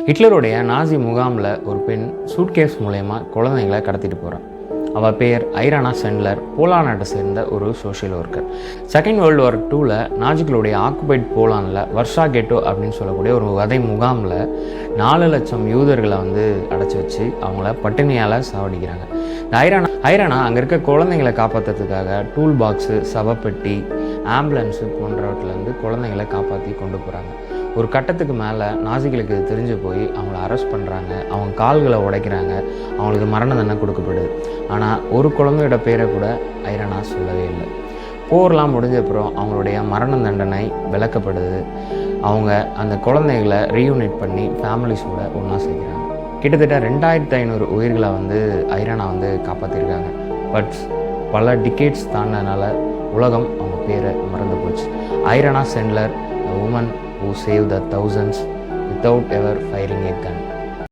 ஹிட்லருடைய நாசி முகாமில் ஒரு பெண் சூட்கேஸ் மூலயமா குழந்தைங்களை கடத்திட்டு போகிறான். அவள் பேர் ஐரானா சென்ட்லர். போலாந்து நாட்டை சேர்ந்த ஒரு social worker. Second world war 2ல் நாஜிக்களுடைய ஆக்குபைட் போலாண்டில் வர்ஷா கெட்டோ அப்படின்னு சொல்லக்கூடிய ஒரு வதை முகாமில் 4 லட்சம் யூதர்களை அடைச்சி வச்சு அவங்கள பட்டினியால் சாவடிக்கிறாங்க. இந்த ஐரானா அங்கே இருக்க குழந்தைங்களை காப்பாற்றுறதுக்காக டூல் பாக்ஸு, சவப்பெட்டி, ஆம்புலன்ஸு போன்றவற்றிலேருந்து குழந்தைங்களை காப்பாற்றி கொண்டு போகிறாங்க. ஒரு கட்டத்துக்கு மேலே நாசிகளுக்கு இது தெரிஞ்சு போய் அவங்கள அரெஸ்ட் பண்ணுறாங்க. அவங்க கால்களை உடைக்கிறாங்க. அவங்களுக்கு மரண தண்டனை கொடுக்கப்படுது. ஆனால் ஒரு குழந்தையோட பேரை கூட ஐரானா சொல்லவே இல்லை. போர்லாம் முடிஞ்ச அப்புறம் அவங்களுடைய மரண தண்டனை விலக்கப்படுது. அவங்க அந்த குழந்தைகளை ரீயூனிட் பண்ணி ஃபேமிலிஸோட ஒன்றா சேர்க்குறாங்க. கிட்டத்தட்ட 2500 உயிர்களை ஐரானா காப்பாற்றிருக்காங்க. பட் பல டிகேட்ஸ் தாண்டனால உலகம் அவங்க பேரை மறந்து போச்சு. ஐரானா சென்ட்லர், the woman who saved the thousands without ever firing a gun.